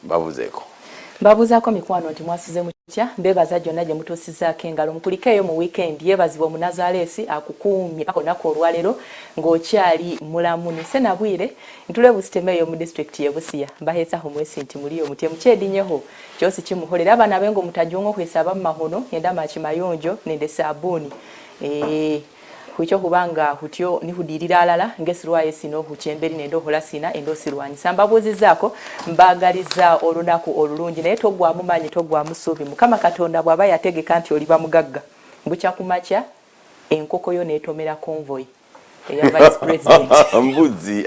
babuzeeko mbabuzaako mikwano nti mwasize mutya mbebaza gyonna gye mutuusizaako engalo mukulikeeyo mu weekend yeebazibwa omunazaalesi akukuumye olunaku olwaleero ng'okyali mulamu nise nabwire ntule busitemeeyo mu disitulikiti y'e Busia mbaheesaho mwesi nti muliyo mutye mukyedinyeho kyosi kimuholera abaana bengo mutajonga okwesaba mu mahono yenda machi mayonjo nende sabuni kuicho kubanga hutyo ni hudirira alala ngesirwaye sino huchemberi nendo holasina endo sirwani sambabuzi zako mbagaliza olunaku olulungi naye togwa mumanyi togwa musubi mukama katonda bwaba yategeka nti oliba mugagga mbucha kumacha enkoko yo netomera convoy ya vice president mbuzi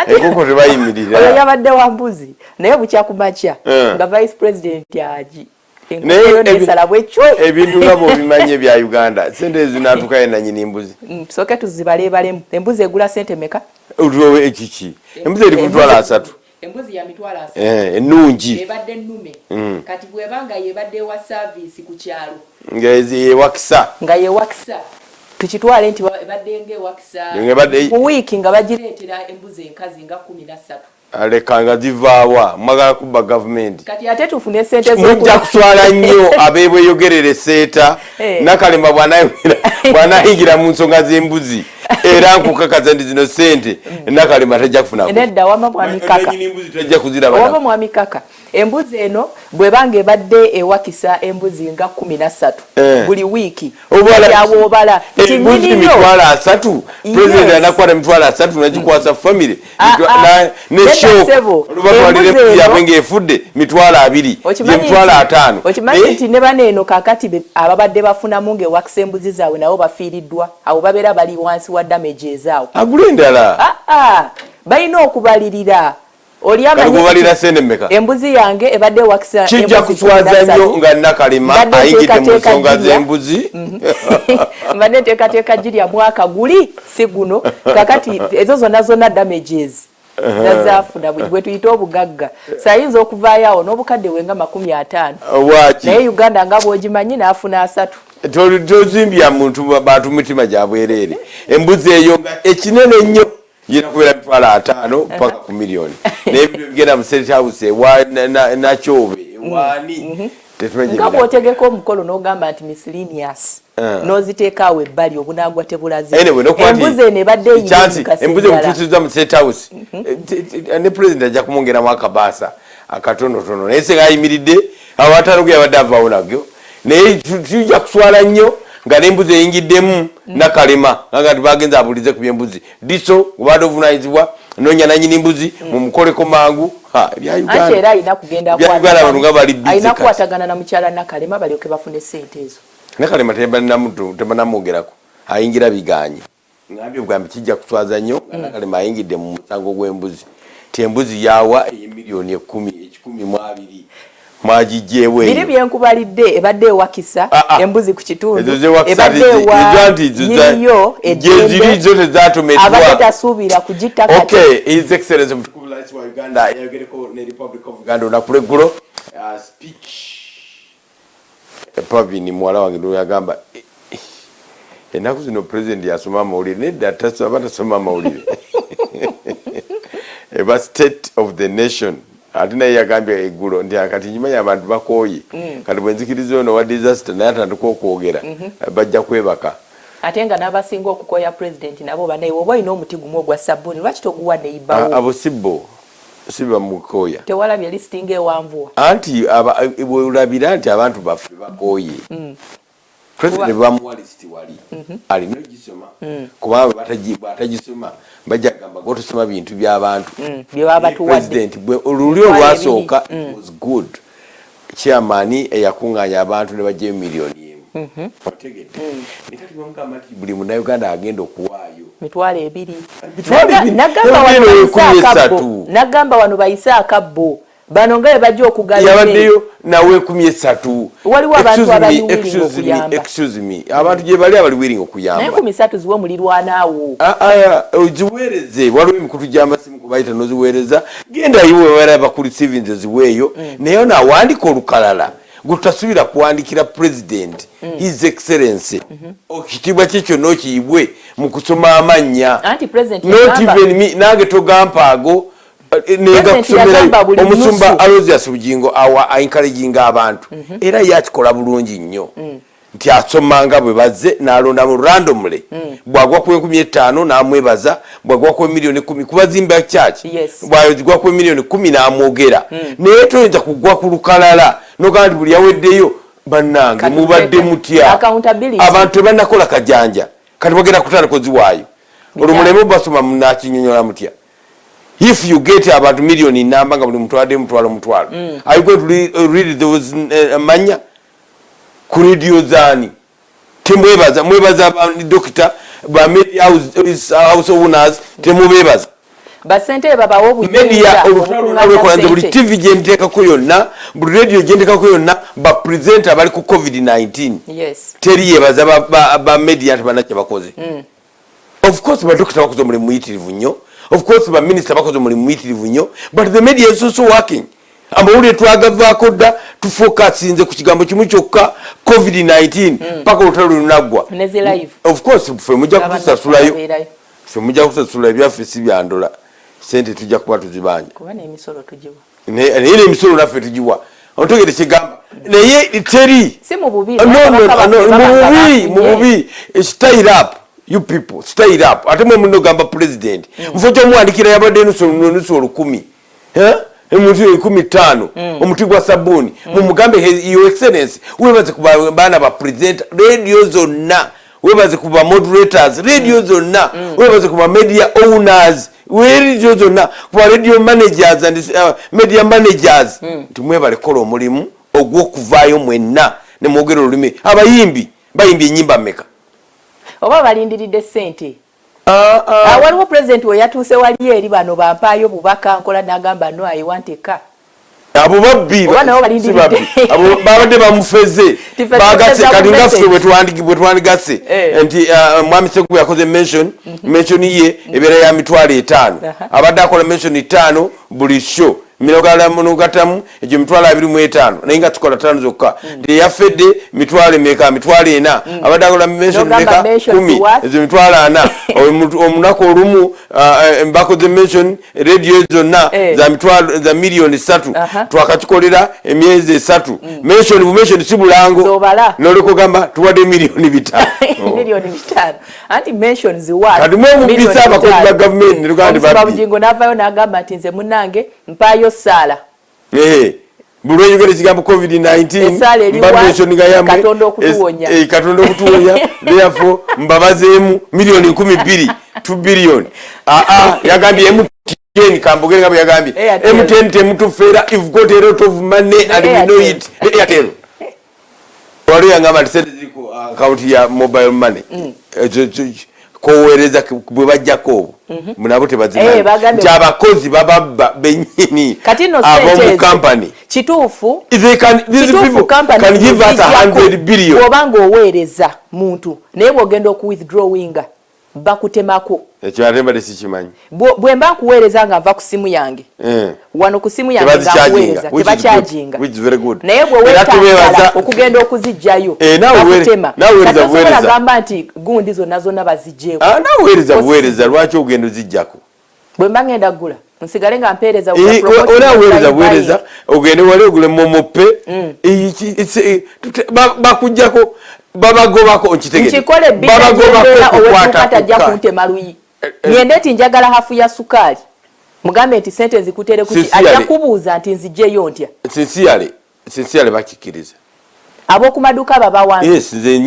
enkoko tebayimirira oyo yabadde wa mbuzi naye bucha kumacha nga vice president yaji ebintu ngabo bimanye bya Uganda sente zinatukaye na nyini mbuzi soke tuzibalebalemu embuzi egula sente meka utuwe ekiki embuzi eri kutwala 3 embuzi ya mitwala 3 ennungi ebadde nnume kati bwebanga yebadde wa service ku kyalo nga ye wakisa tukitwale nti ebadde nge wakisa ku week nga bagireetera embuzi enkazi nga 13 alekanga zivaawa magala kuba government kati ate tufune sente mujja kuswala nnyo abeebwe yogerere seeta Nakalema bwanayingira mu nsonga z'embuzi era nkukakaza ndi zino sente Nakalema tajja kufuna nedda wama mwamikaka tajja kuziraba wama mwamikaka embuzi eno bwebanga ebadde ewakisa embuzi nga 13 buli wiki obala embuzi mitwala 3 president anakwata mitwala 3 nagikwasa family ne show lubatwalire yabenga efudde mitwala 2 mitwala 5 okimanyi nti ne baneeno kakati ababadde bafuna munge wakisa embuzi zaabwe nabo bafiiriddwa abo babeera bali wansi wa damage ezaawo agule endala balina okubalirira embuzi yange ebadde wakisa kijja kuswaza nnyo nga Nakalema ayingidde mu nsonga z'embuzi mbadde nteekateeka girya mwaka guli si guno kakati ezo zonna damages zazaafuna bwe tuyita obugagga sayinza okuvaayo awo n'obukadde wenga 50 naye Uganda nga bw'ogimanyi n'afuna 3 tozimbya muntu bantu mitima gya bwereere embuzi eyo ekinene nnyo yina kubeera mitwala 5 paka ku miliyoni n'ebintu bigenda mu State House nakyobe wani nga bw'otegeka omukolo n'ogamba nti miscellaneous n'oziteekaawo ebbali obunagwa tebulaze embuzi eno ebadde embuzi ebutuusizza mu State House ne president ajja kumwongeramu akabaasa akatonotono naye se ng'ayimiridde awatano ge yabadde avaawo nagyo naye tujja kuswala nnyo nga n'embuzi eyingiddemu Nakalema nga bagenza abulize ku by'embuzi diso obadde ovunaanyizibwa noonya nannyini mbuzi mumukoleko mangu bya Uganda ate era alina kugenda alina kukwatagana na mukyala Nakalema balyoke bafune sente ezo Nakalema tebanamwogerako ayingira biganye ngambye obugambi kijja kuswaza nnyo Nakalema ayingidde mu musango gw'embuzi ti embuzi yawa emiliyoni 10,200 mwagijjeewe biri byenkubalidde ebadde ewakisa embuzi ku kitundu ebadde ewa jeziri zote zatomedwa abatasuubira kugitaka His Excellency Mutukuvu Rais wa Uganda yagereko ne Republic of Uganda onakuleggulo speech Pavini mwala wange ndo yagamba enaku zino president yasoma amawulire nedda batasoma amawulire eba state of the nation ati naye yagambye eggulo nti akati nyimanya abantu bakooye kati bwenzikiriza ono wa disaster naye atandika okwogera bajja kwebaka ate nga n'abasinga okukoya president nabo banaye oba olina omuti gumu ogwa sabbuuni lwaki toguwa neibawo abo siba mukoya tewalabye listinga ewanvuwa anti bweolabira nti abantu baffe bakooye president bamuwa lisiti wali alina ogisoma kubanga batagisoma bajja kugamba gotosoma bintu by'abantu president oluli olwasooka was good chairman eyakuŋŋaanya abantu ne bajja miliyoni emu otegedde nekati bamugamba nti buli munnayuganda agenda okuwaayo mitwalo 2 nagamba wano bayise akabbo bano nga bajja okugala yabaddeyo nawe 13 waliwo abantu abali willing okuyamba excuse me abantu gye bali abali willing okuyamba naye 13 ziwe mulirwanaawo oziweereze waliwo emikutu gy'amasimu kubayita noziweereza genda yiwe baraba kuli Stevens ziweeyo naye naawandika olukalala gutasuubira kuwandikira president His Excellency okitiibwa kye kyonna okiyibwe mu kusoma amannya anti president not even me nange togampaago nenga kusomera omusumba Aloysius Bugingo awa encouraging abantu era yakikola bulungi nnyo nti asomanga bwe bazze n'alonda mu randomly bwagwa ku 15 n'amwebaza bwagwa ku milioni 10 kubazimba church bwagwa ku milioni 10 n'amwogera naye toyinza kugwa ku lukalala nogandi buli yaweddeyo bannange mubadde mutya abantu bannakola kajanja kati bagenda kutana koziwaayo olumulemu basoma munakinyonyola mutya if you get about million in number nga buli mutwade mutwalo are you going to read those manya ku radio zani mwebaza doctor ba media house owners temubebaza basente babawo media olukwanze buli TV jendeka ko yonna buli radio jendeka ko yonna ba presenter bali ku COVID-19 teri yebaza ba media tabanache bakoze of course ba doctor bakoze muri muyitirivu nnyo of course ba minister bakoze muri muyitirivu nnyo but the media is also working amawulire twagavaako dda tufokasinze ku kigambo kimu kyokka COVID-19 paka olutalo lunagwa of course ffe mujja kusasulayo ebyaffe si byandola sente tujja kuba tuzibanja naye emisolo naffe tugiwa otegere kigamba naye teri mububi style up you people style up ate mwe munogamba president mfo kyomuwandikira yabadde nusu 10 emuntu 15 omuti gwa sabuni mumugambe your excellency webaze kuba bana ba present radio zonna webaze kuba moderators radio zonna webaze kuba media owners radio zonna kuba radio managers and media managers tumwe bale kola omulimu ogw'okuvaayo mwenna ne mwogera olulimi abayimbi bayimbi enyimba meka oba balindiridde sente waliwo president we yatuuse wali eri bano bampaayo bubaka nkola n'agamba no I want a car abo babbi abo babadde bamufeze bagase kati ngaffe bwe twandigase nti mwami Sseggwa yakoze mention ye ebeera ya mitwalo 5 abadde akola mention 5 buli show milogala munugatamu ejo mitwalo 25 naye nga tukola 5 zokka ndi yafedde mitwalo meka mitwalo 4 abadde akola mention meka 10 ezo mitwalo 4 omunako olumu mbako the mention radio zonna za mitwalo za milioni 3 twakakikolera emyezi 3 mention sibulango noliko gamba tuwadde milioni 5 milioni 5 anti mention ziwa kadi mwe mubisa abakozi ba government nirugandi babbi Bugingo navayo n'agamba ati nze munnange mpayo sala bulwe yogere kigambo COVID-19 mbamention ngayamwe Katonda okutuwonya Katonda okutuwonya therefore mbabazeemu milioni 12 2 billion yagambye MTN kambogere ngabo yagambye MTN temutufera if got a lot of money and we know it Airtel wali yangamba tsende ziko account ya mobile money kowereza bwe bajjako munabo tebazimanyi abakozi bababba benyini abo company kituufu these people can give us 100 billion obanga oweereza muntu naye bwogenda oku withdrawinga bakutemako ekyo atemba desikimanyi bwe mba nkuweereza nga nva ku simu yange wano ku simu yange nga nkuweereza tebakyajinga naye bwe weetagala okugenda okuzijjayo bakutema kati gamba nti gundi zonna zonna bazijjeeko naweereza buweereza lwaki ogenda ozijjako bwe mba ngenda ggula nsigale nga mpeereza weereza ogende wali ogule momope bakujjako babagobako nkikole babagobako owetukatajja kuntema luyi ngende eti njagala hafu ya sukali mugambe nti sente zikutere kuti ajja kubuuza nti nzijjeyo ntya sincerely bakikiriza abo ku maduka baba wange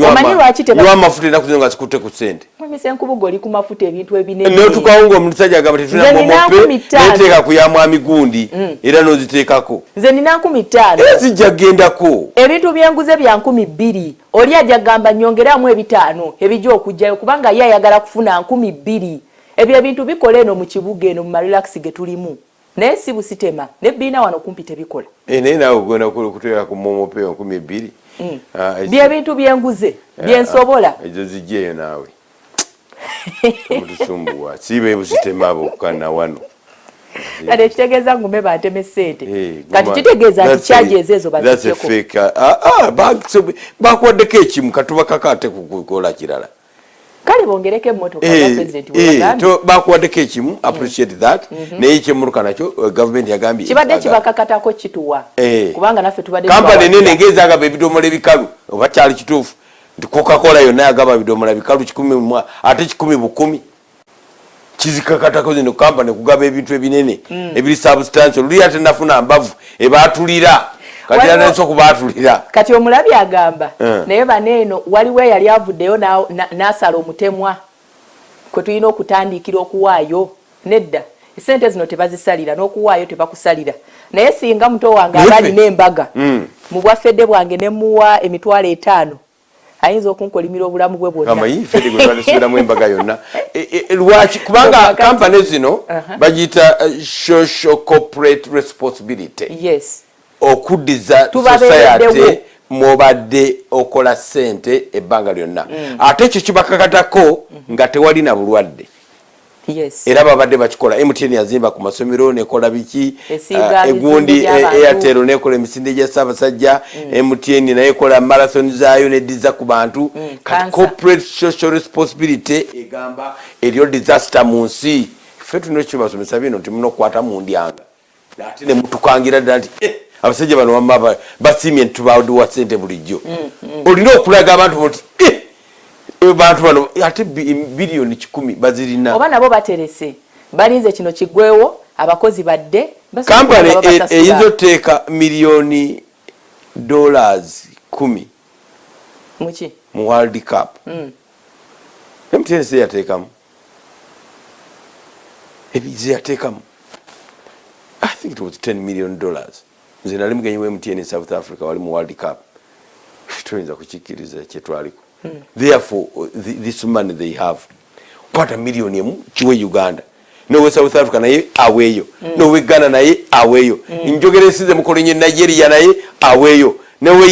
omanyi lwaki nywa amafuta enaku nga zikutte ku sente mwemisa enkubugo oli ku mafuta ebintu ebinene naye tukawunga omusajja agamba tetulina momope neteeka ku ya mwami gundi era n'oziteekako nze nina 15 zijja gendako ebintu byenguze bya 200 oli ajja gamba nyongeramu 5 ebijja okujjayo kubanga ye ayagala kufuna 200 ebyo ebintu bikola eno mu kibuga eno mu marelax ge tulimu naye si busitema ne biina wano kumpi tebikola naye nawe ogenda kuteeka ku momope 200 bye bintu byenguze byensobola ezo zijjeeyo naawe omutusumbuwa sibe busitema bokana wano kati ekitegeeza ngume banteme ssente kati kitegeeza nti charges ezo bazijjeko bakuwaddeko ekimu katuba kakate kukola kirala kale bongereke emmotoka za president to bakuwaddeko ekimu appreciate that naye kyemuluka nakyo government yagambye kibadde kibakakatako kituwa kubanga naffe tubadde kampani nene ngezagaba ebidomola ebikalu oba kyali kituufu nti Coca-Cola yonna yagaba ebidomola bikalu 10 ate 10 kizikakatako zino kampani kugaba ebintu ebinene ebiri substantial luli ate nafuna mbavu ebatulira kati anenso kubatulira kati omulabi agamba naye baneeno waliwo yali avuddeyo n'asala omutemwa kwe tulina okutandikira okuwaayo nedda esente zino tebazisalira n'okuwaayo tebakusalira naye singa muto wange aba alina embaga mu bwaffedde bwange ne muwa emitwalo 5 ayinza okunkolimira obulamu bwe bwonna kama yifedde gwe twalisubiramu embaga yonna lwaki kubanga kampani zino bagiyita social corporate responsibility yes okuddiza society mwobadde okola sente ebbanga lyonna ate ekyo kibakakatako nga tewali na bulwadde yes era babadde bakikola MTN yazimba ku masomero nekola biki egundi Airtel nekola emisinde gya Ssaabasajja MTN naye kola marathon zaayo neddiza ku bantu kati corporate social responsibility egamba eriyo disaster mu nsi ffe tulina ekibasomesa bino nti muno okukwata mu ndyanga ate ne mutukangira ddala nti abasajja bano wamma basiimye nti tubawudiwa ssente bulijjo olina okulaga abantu nti bantu bano ate biliyoni 10 bazirina oba nabo baterese balinze kino kigwewo abakozi badde kampani eyinza oteeka miliyoni $10 muki mu World Cup MTN se yateekamu ebize yateekamu I think it was $10 million nze nali mugenyi wa MTN South Africa wali mu World Cup tuyinza kukikkiriza kyetwaliko therefore this money they have kwata miliyoni emu kiwe Uganda nowe South Africa naye aweeyo nowe Ghana naye aweeyo njogera ensize mukolenye Nigeria naye aweeyo nowe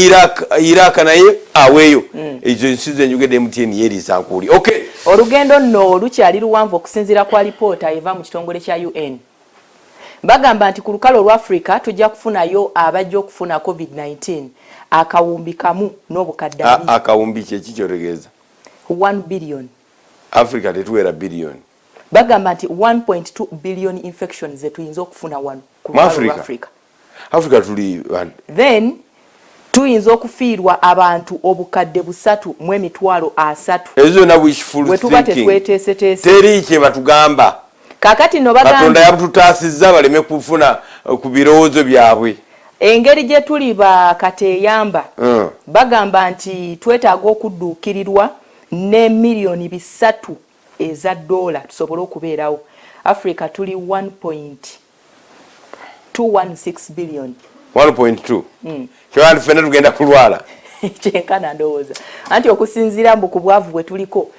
Iraq naye aweeyo ezo ensize njogedde MTN yeri sankuli okay olugendo nno lukyali luwanvu okusinziira kwa lipoota eva mu kitongole kya UN bagamba nti ku lukalo lwa Africa tujja kufunayo abajja okufuna COVID-19 akawumbi kamu n'obukadde akawumbi kyekikyotegeeza 1 billion Africa tetuwera billion bagamba nti 1.2 billion infections zetuyinza okufuna wano ku lukalo lwa Africa tuli then tuyinza okufiirwa abantu obukadde 3.3 ezo na wishful thinking teri kye batugamba kakati no bagamba Katonda yabututaasizza baleme kufuna ku birowoozo byabwe engeri gye tuli bakateyamba bagamba nti twetaaga okudduukirirwa ne miliyoni 3 eza dola tusobole okubeerawo Africa tuli 1.216 billion 1.2 kyewandi ffenna tugenda kulwala kyenkana ndowooza anti okusinziira mbu ku bwavu bwe tuliko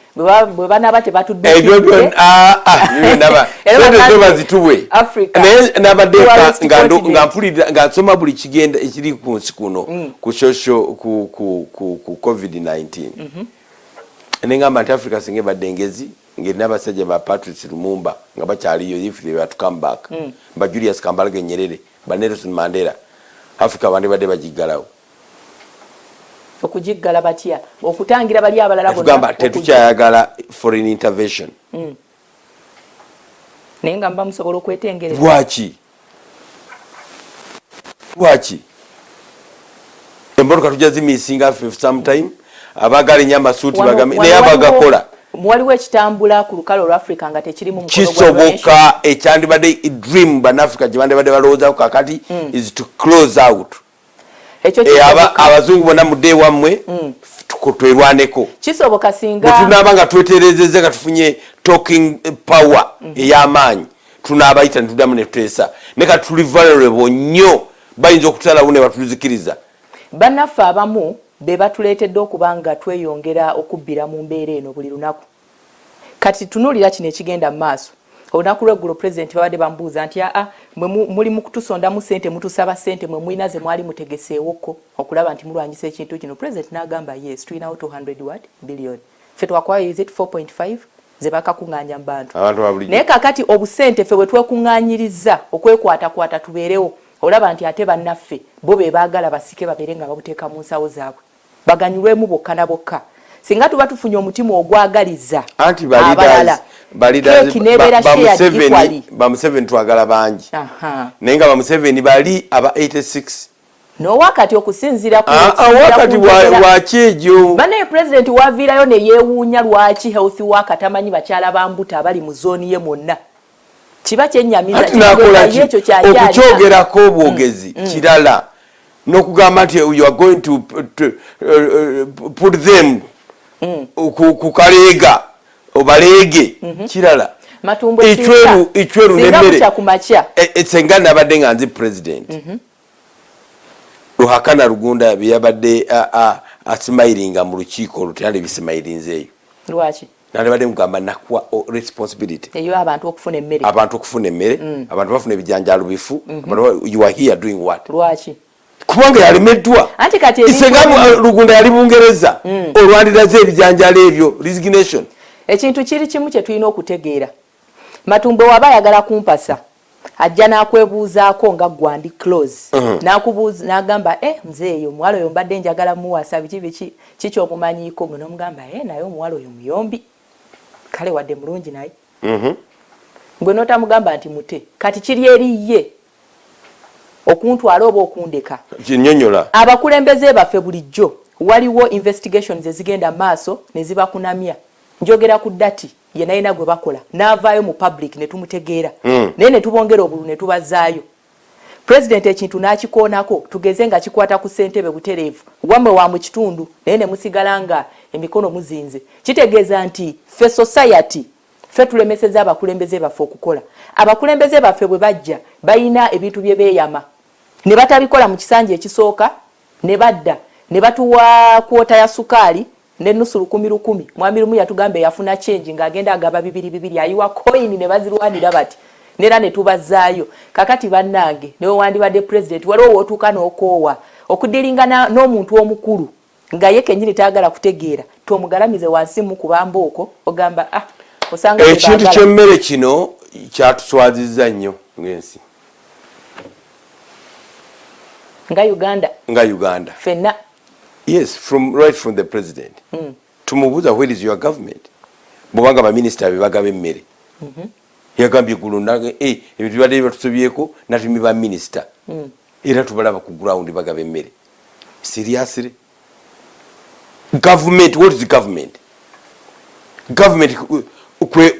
bwe banaba tebatuddukirizeebazituwe naye nabaddeeka nga mpulira nga nsoma buli kigenda ekiri ku nsi kuno ku social ku COVID-19 nengamba nti Africa singa ebadde engezi ngeri n'abasajja ba Patrice Lumumba nga bakyaliyo if they were to come back ba Julius Kambarage Nyerere ba Nelson Mandela Africa bandi badde bagiggalawo okujiggala batya okutangira bali abalala bonna tugamba tetukyayagala foreign intervention naye nga mba musobola okwetengereza lwaki emmotoka tujja zimisinga sometime abagala ennyo amasuuti bagambe naye abagakola waliwo ekitambula ku lukalo lwa Africa nga tekirimu mukolo kisoboka ekyandibadde dream banafrica gye bandibadde balowoozaako kakati is to close out abazungu bonna mudde wammwe twerwaneko kisoboka singa tunaaba nga tweterezeza nga tufunye talking power ey'amaanyi tunaabayita netuddamu netuteesa ne kati tuli vulnerable nnyo bayinza okutalawo ne batulizikiriza bannaffe abamu be batuleetedde okuba nga tweyongera okubbira mu mbeera eno buli lunaku kati tunuulira kino ekigenda mu maaso olunaku lw'eggulo pulezidenti babadde bamubuuza nti muli mu kutusondamu ssente mutusaba ssente mwe mulina ze mwali mutegeseewoko okulaba nti mulwanyisa ekintu kino pulezidenti n'agamba yes tulinawo 200 billion ffe twakwayo is it 4.5 ze bakakuŋŋaanya mu bantu naye kakati obusente ffe bwe twekuŋŋaanyiriza okwekwatakwata tubeerewo olaba nti ate bannaffe bo be baagala basike babeere nga babuteeka mu nsawo zaabwe baganyulwemu bokka na bokka singa tuba tufunye omutima ogwagaliza anti abalala ba Museveni twagala bangi naye nga ba Museveni bali aba 86 nowakati okusinzira wakati wakyejo bane president waviirayo ne yeewuunya lwaki health worker tamanyi bakyala bambuta abali mu zooni ye mwonna kiba kyennyamiza ekyo okukyogerako obwogezi kirala n'okugamba nti you are going to put them ku kaleega obaleege kirala ichweru nemmere senga nabadde nga nzi president Ruhakana Rugunda byabadde asmailinga mu lukiiko olutali bisimayilinzeeyo lwaki nalibadde mugamba nakuwa responsibility eyo abantu okufuna emmere abantu bafuna ebijanjalo bifu you are here doing what lwaki kubanga yalemeddwa anti kati isenga Rugunda yali Bungereza olwandiraze ebijanjalo ebyo resignation ekintu kiri kimu kye tulina okutegeera Matumbe waba yagala kumpasa ajja nakwebuuzaako nga gwandi close nakubuuza nagamba mzeeyo omuwala oyo mbadde njagala muwasa biki kiki omumanyiiko gwe nomugamba naye omuwala oyo muyombi kale wadde mulungi naye gwe notamugamba nti mute kati kiri eriye okuntwala oba okundeka kinyonyola abakulembeze baffe bulijjo waliwo investigations ezigenda maaso ne zibakunamya njogera ku dati ye nayina gwe bakola n'avaayo mu public ne tumutegeera naye ne tubongera obulu ne tubazaayo president ekintu n'akikoonako tugeze nga kikwata ku ssentebe butereevu wamwe wa mu kitundu naye ne musigala nga emikono muzinze kitegeeza nti ffe society ffe tulemeseza abakulembeze baffe okukola abakulembeze baffe bwe bajja bayina ebintu bye beeyama ne batabikola mu kisanja ekisooka ne badda ne batuwa kwota ya sukaali n'ennusu 10,000 mwami lumu yatugamba yafuna change ng'agenda agaba 2 ayiwa coin ne bazirwanira bati nera ne tubazaayo kakati bannange ne wandibadde president waliwo wootuuka n'okoowa okudiringana n'omuntu omukulu nga ye kennyini taagala kutegeera tomugalamize wansi mu kubamba okwo ogamba osanga ekintu ky'emmere kino kyatuswazizza nnyo ng'ensi nga Uganda fenna. Yes, right from the president. Tumubuza, where is your government? Bwanga ba minister bibagaba emmere. Yagambye kulundaga ebintu bade batusobyeko natumi ba minister. Era tubalaba ku ground bagaba emmere. Seriously? Government, what is the government? Government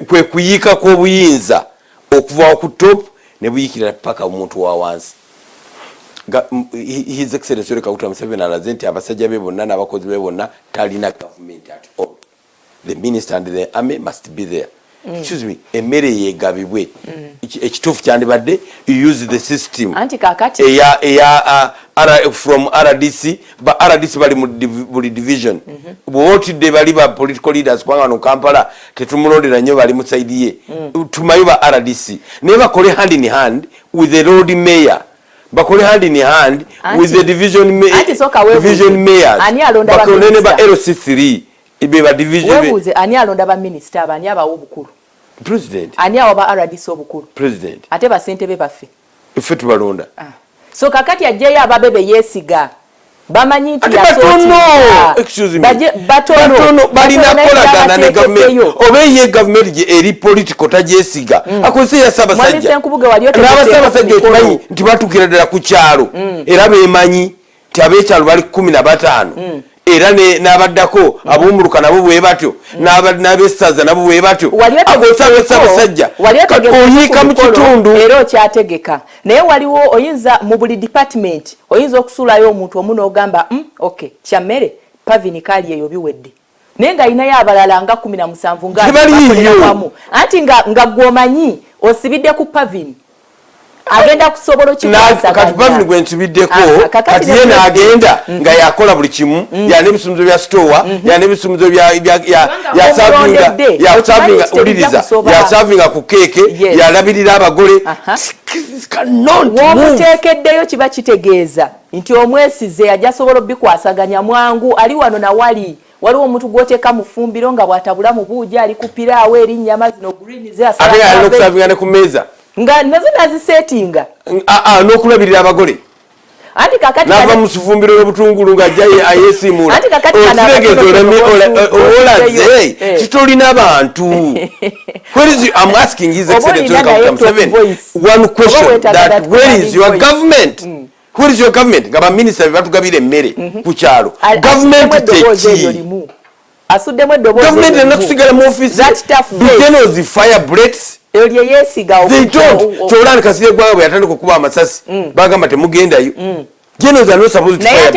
kwe kuyika ko buyinza okuva ku top ne buyikira paka omuntu wa wansi. His Excellency Kaguta Museveni alazenti abasajja be bonna n'abakozi be bonna talina government at all. The minister and the army must be there. Excuse me, emmere yegabibwe ekituufu kyandibadde you use the system anti kakati from RDC ba RDC bali mu division bwotidde bali ba political leaders kwanga no Kampala tetumulondera nnyo bali mu side ye tumayo ba RDC ne bakole hand in hand with the road mayor bakole hand in hand with the division mayors bakolene ba LC3 ibe ba division webuze ani alonda ba minister abani abawo obukulu president ani awo ba RDC obukulu president ate basente be baffe ife tubalonda so kakati ajjeyo ababebe yesiga bamanyi nti batono balina kolagana ne government obeye government je eri political tajesiga akozese ya sabasajja n'abasabasajja okimanyi nti batukira ddala ku kyalo era bemanyi nti abekyalo bali 15 era n'abaddako abumuluka nabo bwe batyo n'abesaza nabo bwe batyo abasabasajja oyika mu kitundu era okyategeka naye waliwo oyinza mu buli department oyinza okusulayo omuntu omu n'ogamba okay kyammere pavini kali eyo biwedde naye nga ayinayo abalala nga 17 nga anti nga gwomanyi osibidde ku pavini agenda kusobola kikwasa kati pavini gwe nsubiddeko kati ye n'agenda nga yakola buli kimu yana ebisumuzo bya store yana ebisumuzo yasavinga ku keeke yalabirira abagole womuteekeddeyo kiba kitegeeza nti omwesize ajja sobola bikwasaganya mwangu ali wano na waliwo omuntu gwoteeka mu fumbiro nga bwatabula mu buuja ali kupiraawo erinnyama zino green ate yalina okusavinga ne ku meeza nga nazo nazisetinga n'okulabirira abagole anti kakati nava musufumbiro obutungulu ngajaye ayesimula anti kakati olaze kitolina abantu where is I'm asking his excellency one question that where is your government where is your government ngaba minister batugabire mmere ku kyalo government teki asudde mwe dobo government nakusigala mu office generals fire bullets elye yesiga okuto tolani kasire gwawe yatandika kuba amasasi bagamba temugendayo generals are not supposed to fire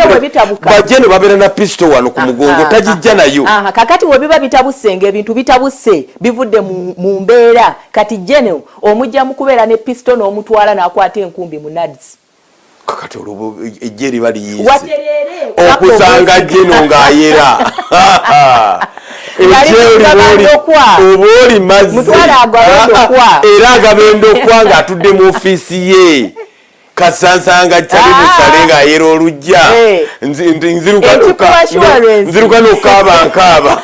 but general babera na pistol wano ku mugongo tajijja nayo kakati we biba bitabusenge ebintu bitabuse bivudde mu mbeera kati general omujja mukubera ne pistol n'omutwala n'akwata enkumbi mu nads kakati olubo ejeri bali yise okusanga jeno ngaayera oboli mazzi era agabendo kwa nga atudde mu ofiisi ye kasansanga kitali musale ngaayera olujja nziruka n'okaaba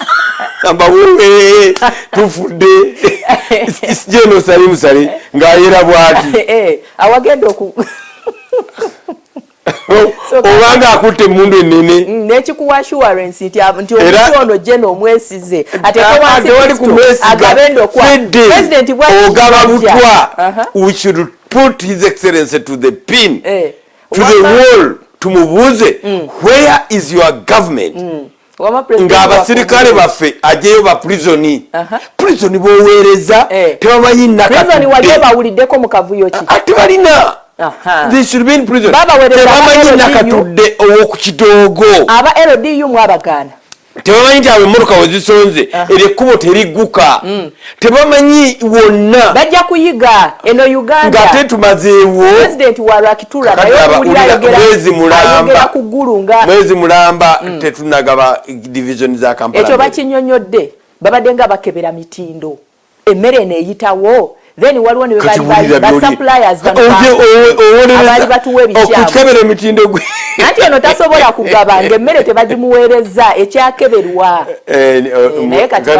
amba wuwe tufudde jeno sali musale ngaayera bwati awagenda obanga akutte mundu enene nekikuwa assurance nti omuntu ono jeno omwesize ate tewali kumwesiga agabendo kwa president ogaba butwa we should put his excellency to the pin to the wall tumubuze where is your government ng'abasirikale baffe ajeyo ba prisoni prisoni boweereza tebamanyi nakatudde wali bawuliddeko mu kavuyo ki tebalina they should be in prison tebamanyi nakatudde ow'okukidoogo aba LDU mwabagana tebamanyi nti emmotoka wezisonze erekubo terigguka tebamanyi wonna bajja kuyiga eno Uganda ng'ate tumazeewo president wa Rakitura ayogera ku ggulu nga mwezi mulamba tetunagaba division za Kampala ekyo bakinyonyodde babadde nga bakebera mitindo emmere neeyitawo then waliwo ne bali suppliers abali batuwa ebikyamu okukebera emitindo gwe anti eno tasobola kugaba ng'emmere tebagimuweereza ekyakeberwa naye kati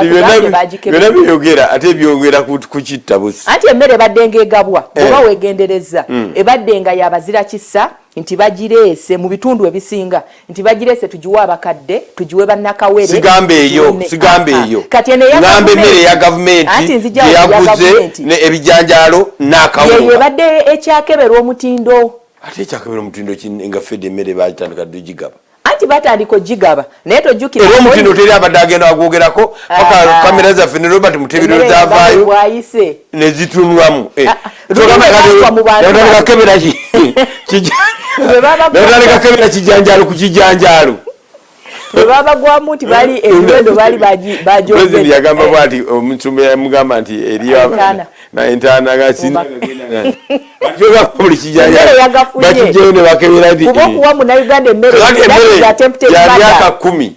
byonna byogera ate byongera kukitta busi anti emmere ebadde ng'egabwa oba weegendereza ebadde nga yabazira kisa nti bagireese mu bitundu ebisinga nti bagireese tugiwe abakadde tugiwe bannakawere sigambe eyo ngamba emmere ya gavumenti gyeyaguze ebijanjaalo n'akawunga yeyo ebadde ekyakeberwa omutindo ate ekyakebera omutindo nga fedde emmere bagitandika gigaba anti batandika ogigaba naye tojjukira era omutindo teri abadde agenda agwogerako paka kamera zaffe ne Robert Mutebiro zavaayo bwayise ne zitunwamu kakebera kijanjaalo ku kijanjaalo bebabagwamu nti bali ebiwendo bali bajopresident yagamba bwati omusumba yamugamba nti eriyo entaana buli kijanjaalo bakijjeyo ne bakebera nti kuba okuwa Munnayuganda emmere ya myaka 10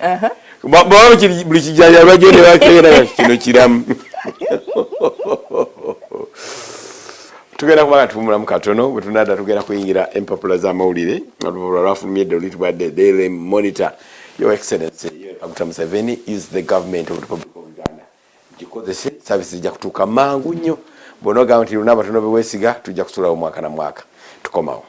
baba buli kijanjaalo bajjeyo ne bakebera kino kiramu tugenda kuba nga tuwumulamu katono bwe tunadda tugenda kuyingira empapula z'amawulire oluvulwa lwafulumya edda oluyitibwa The Daily Monitor. Your Excellency Dr. Museveni is the government of the Republic of Uganda. Gikozese service zijja kutuuka mangu nnyo bw'onoogamba nti lunaaba tono beweesiga tujja kusulawo mwaka na mwaka tukomawo.